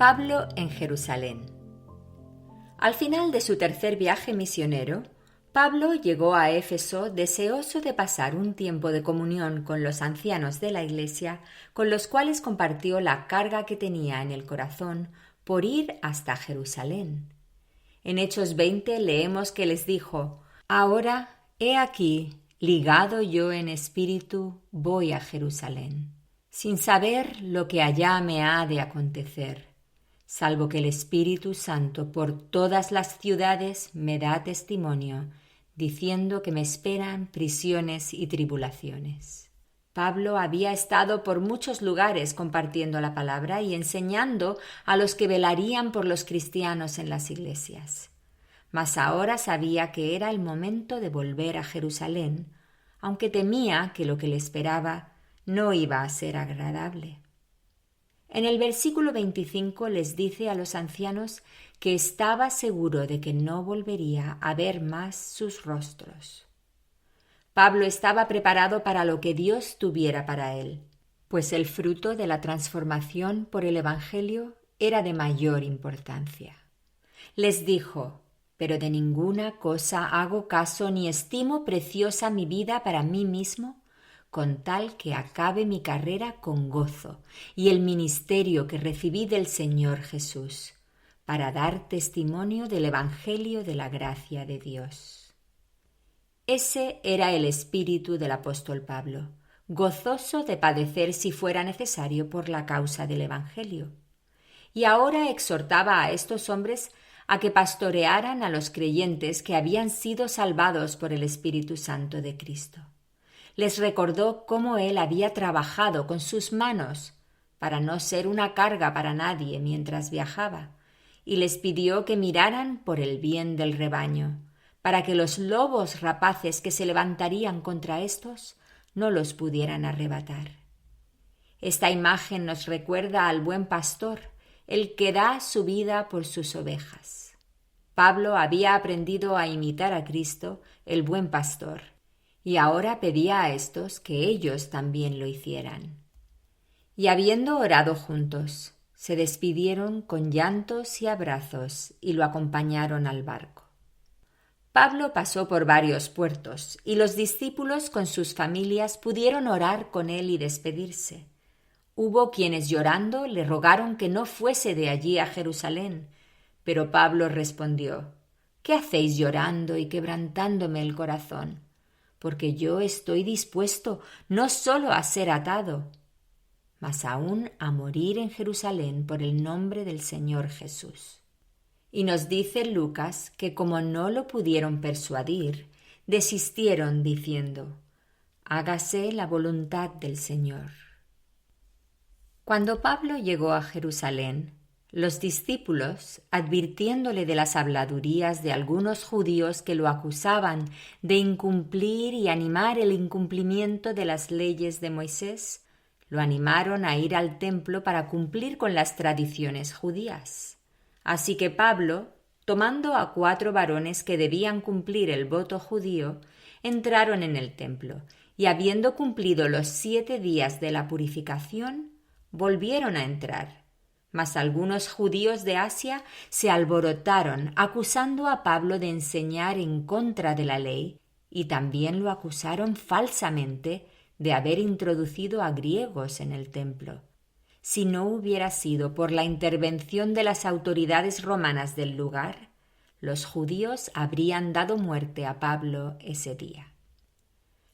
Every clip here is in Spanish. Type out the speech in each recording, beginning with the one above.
Pablo en Jerusalén. Al final de su tercer viaje misionero, Pablo llegó a Éfeso deseoso de pasar un tiempo de comunión con los ancianos de la Iglesia, con los cuales compartió la carga que tenía en el corazón por ir hasta Jerusalén. En Hechos 20 leemos que les dijo: «Ahora, he aquí, ligado yo en espíritu, voy a Jerusalén, sin saber lo que allá me ha de acontecer, salvo que el Espíritu Santo por todas las ciudades me da testimonio, diciendo que me esperan prisiones y tribulaciones». Pablo había estado por muchos lugares compartiendo la palabra y enseñando a los que velarían por los cristianos en las iglesias. Mas ahora sabía que era el momento de volver a Jerusalén, aunque temía que lo que le esperaba no iba a ser agradable. En el versículo 25 les dice a los ancianos que estaba seguro de que no volvería a ver más sus rostros. Pablo estaba preparado para lo que Dios tuviera para él, pues el fruto de la transformación por el Evangelio era de mayor importancia. Les dijo: «Pero de ninguna cosa hago caso ni estimo preciosa mi vida para mí mismo, con tal que acabe mi carrera con gozo y el ministerio que recibí del Señor Jesús, para dar testimonio del Evangelio de la gracia de Dios». Ese era el espíritu del apóstol Pablo, gozoso de padecer si fuera necesario por la causa del Evangelio. Y ahora exhortaba a estos hombres a que pastorearan a los creyentes que habían sido salvados por el Espíritu Santo de Cristo. Les recordó cómo él había trabajado con sus manos para no ser una carga para nadie mientras viajaba, y les pidió que miraran por el bien del rebaño, para que los lobos rapaces que se levantarían contra estos no los pudieran arrebatar. Esta imagen nos recuerda al buen pastor, el que da su vida por sus ovejas. Pablo había aprendido a imitar a Cristo, el buen pastor, y ahora pedía a estos que ellos también lo hicieran. Y habiendo orado juntos, se despidieron con llantos y abrazos y lo acompañaron al barco. Pablo pasó por varios puertos y los discípulos con sus familias pudieron orar con él y despedirse. Hubo quienes llorando le rogaron que no fuese de allí a Jerusalén, pero Pablo respondió: «¿Qué hacéis llorando y quebrantándome el corazón? Porque yo estoy dispuesto no solo a ser atado, mas aún a morir en Jerusalén por el nombre del Señor Jesús». Y nos dice Lucas que como no lo pudieron persuadir, desistieron diciendo: «Hágase la voluntad del Señor». Cuando Pablo llegó a Jerusalén, los discípulos, advirtiéndole de las habladurías de algunos judíos que lo acusaban de incumplir y animar el incumplimiento de las leyes de Moisés, lo animaron a ir al templo para cumplir con las tradiciones judías. Así que Pablo, tomando a 4 varones que debían cumplir el voto judío, entraron en el templo, y habiendo cumplido los 7 días de la purificación, volvieron a entrar. Mas algunos judíos de Asia se alborotaron, acusando a Pablo de enseñar en contra de la ley, y también lo acusaron falsamente de haber introducido a griegos en el templo. Si no hubiera sido por la intervención de las autoridades romanas del lugar, los judíos habrían dado muerte a Pablo ese día.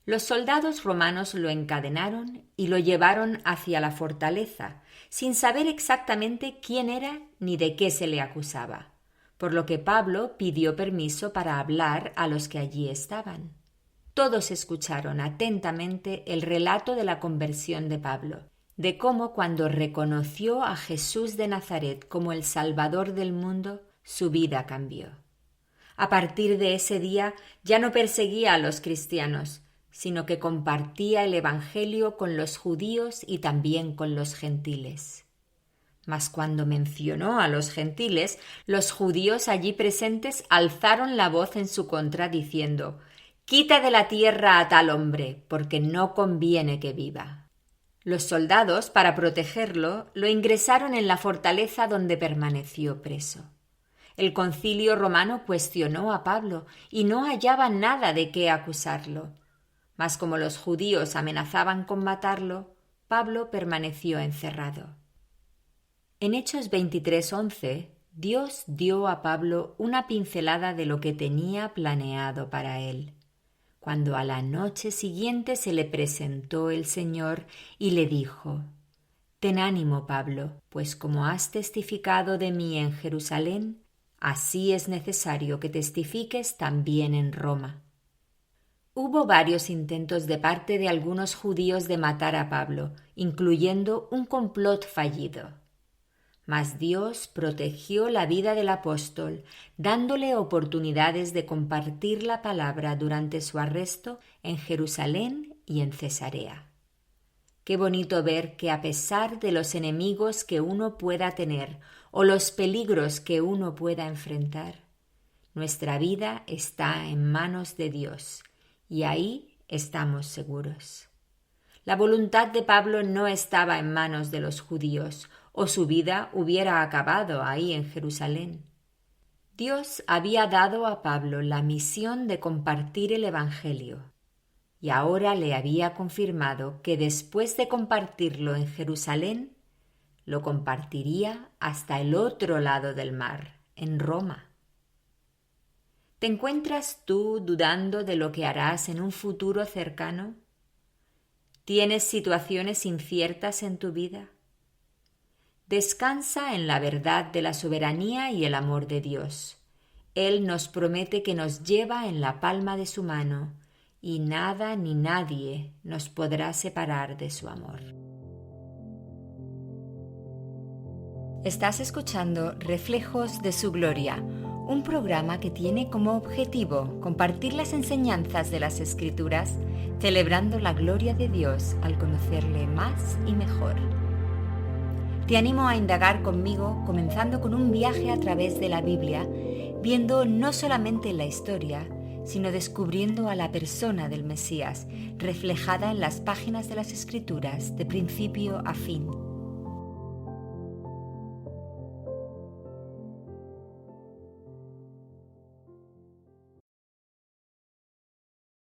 Los soldados romanos lo encadenaron y lo llevaron hacia la fortaleza, sin saber exactamente quién era ni de qué se le acusaba, por lo que Pablo pidió permiso para hablar a los que allí estaban. Todos escucharon atentamente el relato de la conversión de Pablo, de cómo cuando reconoció a Jesús de Nazaret como el Salvador del mundo, su vida cambió. A partir de ese día ya no perseguía a los cristianos, sino que compartía el Evangelio con los judíos y también con los gentiles. Mas cuando mencionó a los gentiles, los judíos allí presentes alzaron la voz en su contra diciendo: «Quita de la tierra a tal hombre, porque no conviene que viva». Los soldados, para protegerlo, lo ingresaron en la fortaleza donde permaneció preso. El concilio romano cuestionó a Pablo y no hallaba nada de qué acusarlo. Mas como los judíos amenazaban con matarlo, Pablo permaneció encerrado. En Hechos 23:11, Dios dio a Pablo una pincelada de lo que tenía planeado para él. Cuando a la noche siguiente se le presentó el Señor y le dijo: «Ten ánimo, Pablo, pues como has testificado de mí en Jerusalén, así es necesario que testifiques también en Roma». Hubo varios intentos de parte de algunos judíos de matar a Pablo, incluyendo un complot fallido. Mas Dios protegió la vida del apóstol, dándole oportunidades de compartir la palabra durante su arresto en Jerusalén y en Cesarea. Qué bonito ver que a pesar de los enemigos que uno pueda tener o los peligros que uno pueda enfrentar, nuestra vida está en manos de Dios y ahí estamos seguros. La voluntad de Pablo no estaba en manos de los judíos, o su vida hubiera acabado ahí en Jerusalén. Dios había dado a Pablo la misión de compartir el Evangelio, y ahora le había confirmado que después de compartirlo en Jerusalén, lo compartiría hasta el otro lado del mar, en Roma. ¿Te encuentras tú dudando de lo que harás en un futuro cercano? ¿Tienes situaciones inciertas en tu vida? Descansa en la verdad de la soberanía y el amor de Dios. Él nos promete que nos lleva en la palma de su mano y nada ni nadie nos podrá separar de su amor. Estás escuchando Reflejos de su Gloria, un programa que tiene como objetivo compartir las enseñanzas de las Escrituras, celebrando la gloria de Dios al conocerle más y mejor. Te animo a indagar conmigo, comenzando con un viaje a través de la Biblia, viendo no solamente la historia, sino descubriendo a la persona del Mesías, reflejada en las páginas de las Escrituras de principio a fin.